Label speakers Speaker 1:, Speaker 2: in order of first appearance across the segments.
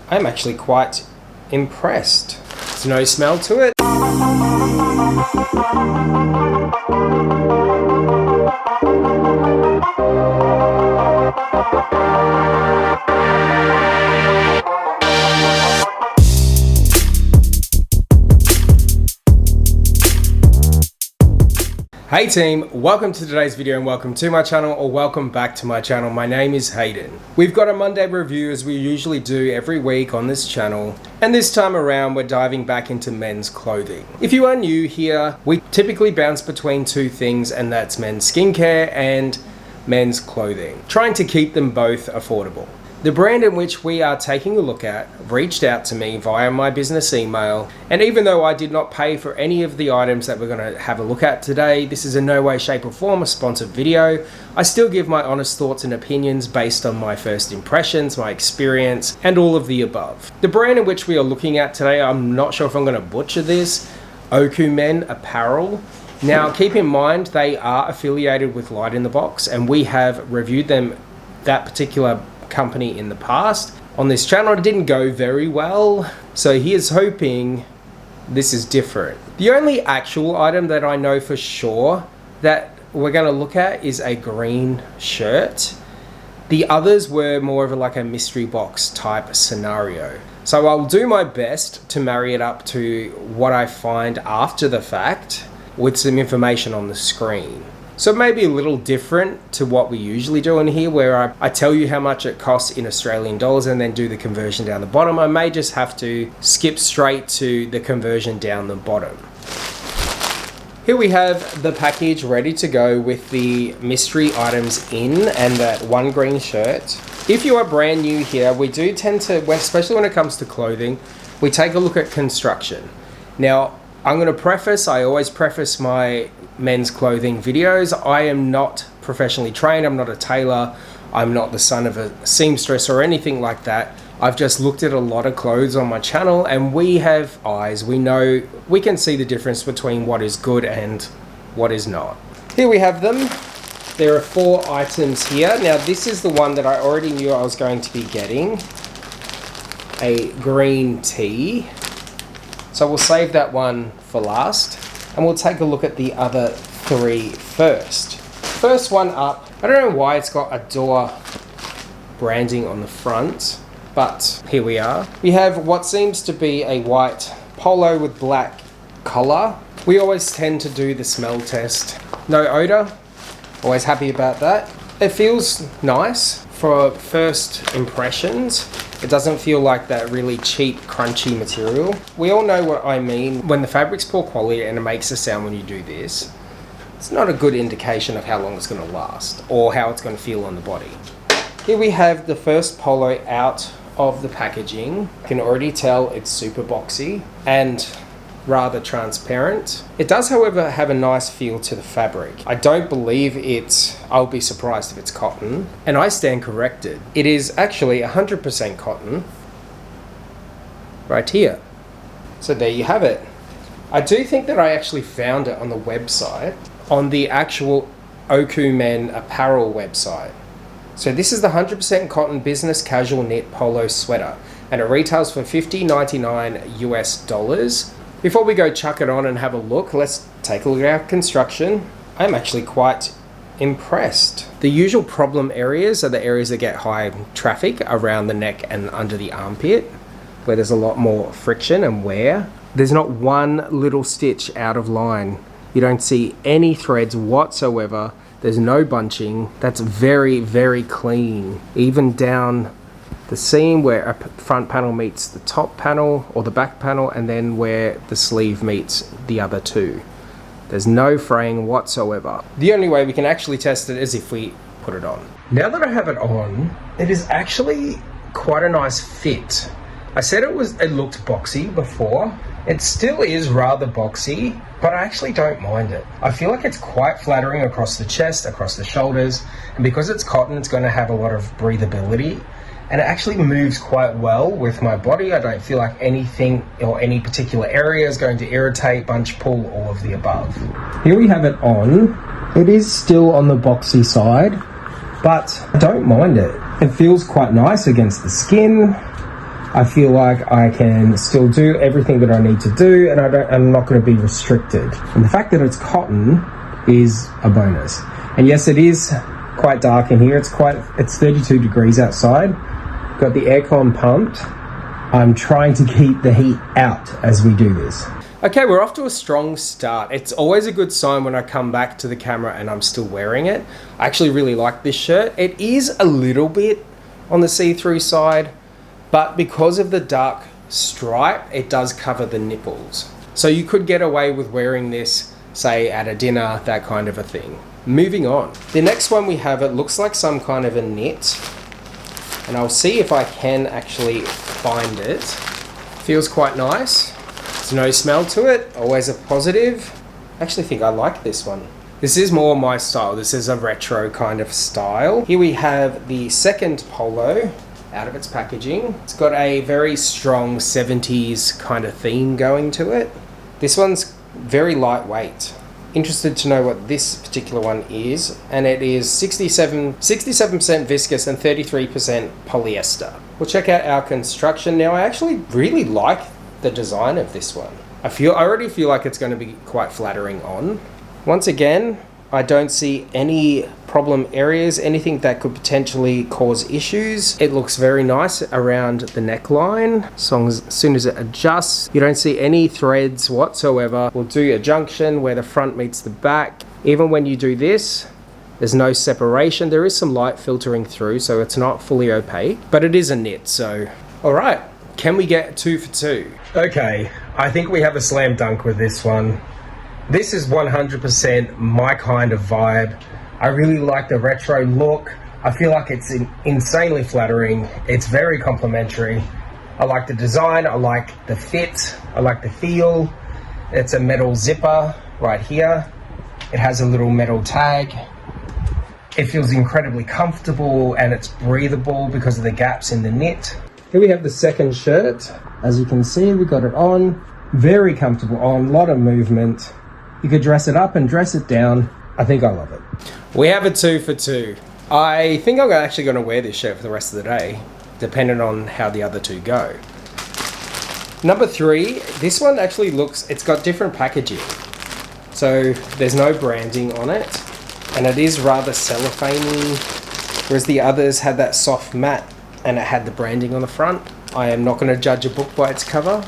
Speaker 1: I'm actually quite impressed. There's no smell to it. Hey team, welcome to today's video and welcome to my channel, or welcome back to my channel. My name is Hayden. We've got a Monday review as we usually do every week on this channel, and this time around we're diving back into men's clothing. If you are new here, we typically bounce between two things, and that's men's skincare and men's clothing, trying to keep them both affordable. The brand in which we are taking a look at reached out to me via my business email, and even though I did not pay for any of the items that we're going to have a look at today, this is in no way, shape or form a sponsored video. I still give my honest thoughts and opinions based on my first impressions, my experience, and all of the above. The brand in which we are looking at today, I'm not sure if I'm going to butcher this, Oukuman Apparel. Now keep in mind they are affiliated with Light in the Box, and we have reviewed them, that particular company, in the past on this channel. It didn't go very well, so he is hoping this is different. The only actual item that I know for sure that we're going to look at is a green shirt. The others were more of like a mystery box type scenario, so I'll do my best to marry it up to what I find after the fact with some information on the screen. So maybe a little different to what we usually do in here, where I tell you how much it costs in Australian dollars and then do the conversion down the bottom. I may just have to skip straight to the conversion down the bottom. Here we have the package ready to go with the mystery items in and that one green shirt. If you are brand new here, we do tend to, especially when it comes to clothing, we take a look at construction. Now, I'm going to preface, I always preface my men's clothing videos, I am not professionally trained, I'm not a tailor, I'm not the son of a seamstress or anything like that. I've just looked at a lot of clothes on my channel, and we have eyes, we know, we can see the difference between what is good and what is not. Here we have them. There are 4 items here. Now this is the one that I already knew I was going to be getting, a green tee. So we'll save that one for last, and we'll take a look at the other 3 first. First one up, I don't know why it's got a door branding on the front, but here we are. We have what seems to be a white polo with black collar. We always tend to do the smell test. No odor, always happy about that. It feels nice for first impressions. It doesn't feel like that really cheap, crunchy material. We all know what I mean. When the fabric's poor quality and it makes a sound when you do this, it's not a good indication of how long it's going to last or how it's going to feel on the body. Here we have the first polo out of the packaging. You can already tell it's super boxy and rather transparent. It does, however, have a nice feel to the fabric. I don't believe I'll be surprised if it's cotton, and I stand corrected. It is actually 100% cotton right here. So there you have it. I do think that I actually found it on the website, on the actual Oukuman Apparel website. So this is the 100% cotton business casual knit polo sweater, and it retails for $50.99 US. Before we go chuck it on and have a look, let's take a look at our construction. I'm actually quite impressed. The usual problem areas are the areas that get high traffic around the neck and under the armpit, where there's a lot more friction and wear. There's not one little stitch out of line. You don't see any threads whatsoever. There's no bunching. That's very, very clean. Even down the seam where a front panel meets the top panel or the back panel, and then where the sleeve meets the other two. There's no fraying whatsoever. The only way we can actually test it is if we put it on. Now that I have it on, it is actually quite a nice fit. I said it looked boxy before. It still is rather boxy, but I actually don't mind it. I feel like it's quite flattering across the chest, across the shoulders, and because it's cotton, it's going to have a lot of breathability. And it actually moves quite well with my body. I don't feel like anything or any particular area is going to irritate, bunch, pull, all of the above. Here we have it on. It is still on the boxy side, but I don't mind it. It feels quite nice against the skin. I feel like I can still do everything that I need to do, and I'm not going to be restricted. And the fact that it's cotton is a bonus. And yes, it is quite dark in here. It's 32 degrees outside. Got the aircon pumped. I'm trying to keep the heat out as we do this. Okay, we're off to a strong start. It's always a good sign when I come back to the camera and I'm still wearing it. I actually really like this shirt. It is a little bit on the see-through side, but because of the dark stripe, it does cover the nipples. So you could get away with wearing this, say at a dinner, that kind of a thing. Moving on. The next one we have, it looks like some kind of a knit, and I'll see if I can actually find it. Feels quite nice. There's no smell to it, always a positive. I actually think I like this one. This is more my style. This is a retro kind of style. Here we have the second polo out of its packaging. It's got a very strong 70s kind of theme going to it. This one's very lightweight. Interested to know what this particular one is, and it is 67% viscose and 33% polyester. We'll check out our construction now. I actually really like the design of this one. I already feel like it's going to be quite flattering on. Once again, I don't see any problem areas, anything that could potentially cause issues. It looks very nice around the neckline. As soon as it adjusts, you don't see any threads whatsoever. We'll do a junction where the front meets the back. Even when you do this, there's no separation. There is some light filtering through, so it's not fully opaque, but it is a knit, so all right. Can we get 2 for 2? Okay, I think we have a slam dunk with this one. This is 100% my kind of vibe. I really like the retro look. I feel like it's insanely flattering. It's very complimentary. I like the design, I like the fit, I like the feel. It's a metal zipper right here. It has a little metal tag. It feels incredibly comfortable and it's breathable because of the gaps in the knit. Here we have the second shirt. As you can see, we got it on. Very comfortable on, a lot of movement. You could dress it up and dress it down. I think I love it. We have a 2 for 2. I think I'm actually going to wear this shirt for the rest of the day, depending on how the other two go. Number 3, this one actually it's got different packaging. So there's no branding on it, and it is rather cellophane-y, whereas the others had that soft matte and it had the branding on the front. I am not going to judge a book by its cover.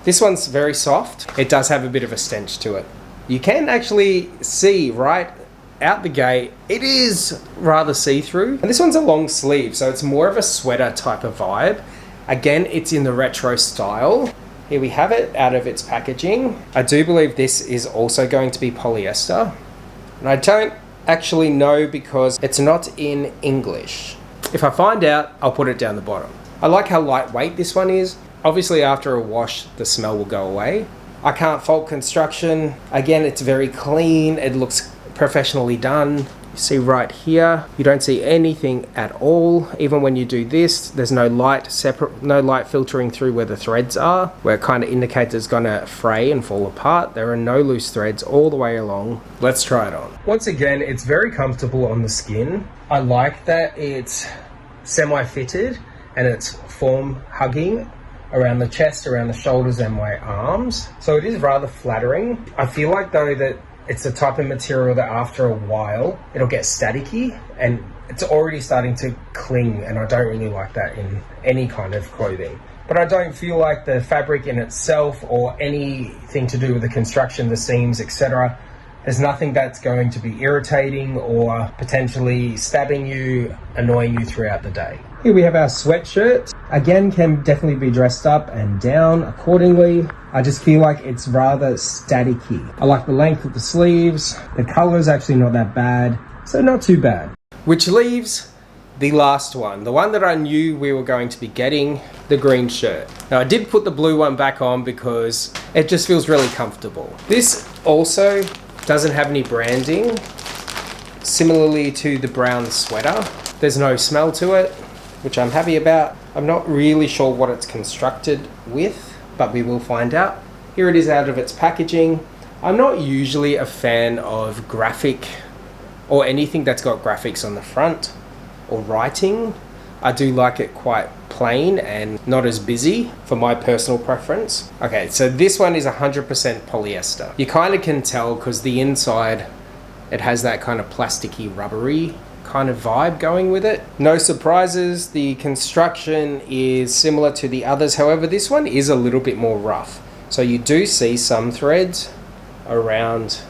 Speaker 1: This one's very soft. It does have a bit of a stench to it. You can actually see right out the gate, it is rather see-through. And this one's a long sleeve, so it's more of a sweater type of vibe. Again, it's in the retro style. Here we have it out of its packaging. I do believe this is also going to be polyester. And I don't actually know because it's not in English. If I find out, I'll put it down the bottom. I like how lightweight this one is. Obviously after a wash, the smell will go away. I can't fault construction. Again, it's very clean. It looks professionally done. You see right here, you don't see anything at all. Even when you do this, there's no light filtering through where the threads are, where it kind of indicates it's gonna fray and fall apart. There are no loose threads all the way along. Let's try it on. Once again, it's very comfortable on the skin. I like that it's semi-fitted and it's form hugging around the chest, around the shoulders and my arms. So it is rather flattering. I feel like though that it's the type of material that after a while, it'll get staticky and it's already starting to cling, and I don't really like that in any kind of clothing. But I don't feel like the fabric in itself or anything to do with the construction, the seams, etc. There's nothing that's going to be irritating or potentially stabbing you, annoying you throughout the day. Here we have our sweatshirt. Again, can definitely be dressed up and down accordingly. I just feel like it's rather staticky. I like the length of the sleeves. The color is actually not that bad, so not too bad. Which leaves the last one, the one that I knew we were going to be getting, the green shirt. Now I did put the blue one back on because it just feels really comfortable. This also doesn't have any branding, similarly to the brown sweater. There's no smell to it, which I'm happy about. I'm not really sure what it's constructed with, but we will find out. Here it is out of its packaging. I'm not usually a fan of graphic or anything that's got graphics on the front or writing. I do like it quite plain and not as busy for my personal preference. Okay, so this one is 100% polyester. You kind of can tell because the inside, it has that kind of plasticky, rubbery kind of vibe going with it. No surprises, the construction is similar to the others. However, this one is a little bit more rough. So you do see some threads around,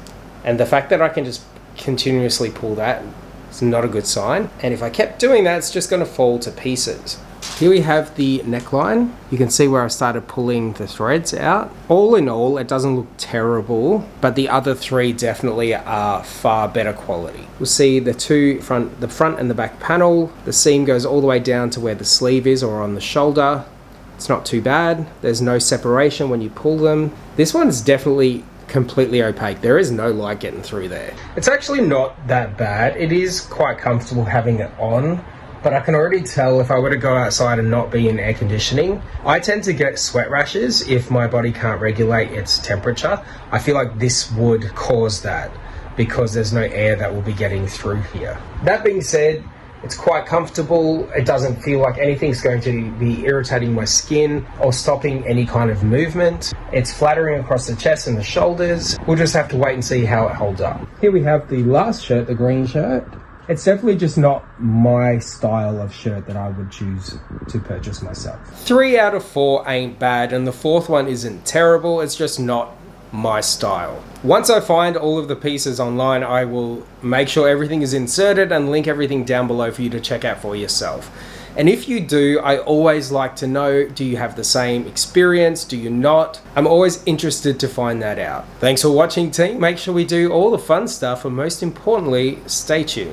Speaker 1: and the fact that I can just continuously pull that, it's not a good sign. And if I kept doing that, it's just going to fall to pieces. Here we have the neckline. You can see where I started pulling the threads out. All in all, it doesn't look terrible, but the other three definitely are far better quality. We'll see the front and the back panel. The seam goes all the way down to where the sleeve is or on the shoulder. It's not too bad. There's no separation when you pull them. This one's definitely completely opaque. There is no light getting through there. It's actually not that bad. It is quite comfortable having it on, but I can already tell if I were to go outside and not be in air conditioning, I tend to get sweat rashes if my body can't regulate its temperature. I feel like this would cause that because there's no air that will be getting through here. That being said, it's quite comfortable. It doesn't feel like anything's going to be irritating my skin or stopping any kind of movement. It's flattering across the chest and the shoulders. We'll just have to wait and see how it holds up. Here we have the last shirt, the green shirt. It's definitely just not my style of shirt that I would choose to purchase myself. 3 out of 4 ain't bad, and the fourth one isn't terrible. It's just not my style. Once I find all of the pieces online, I will make sure everything is inserted and link everything down below for you to check out for yourself. And if you do, I always like to know, do you have the same experience? Do you not? I'm always interested to find that out. Thanks for watching, team. Make sure we do all the fun stuff, and most importantly, stay tuned.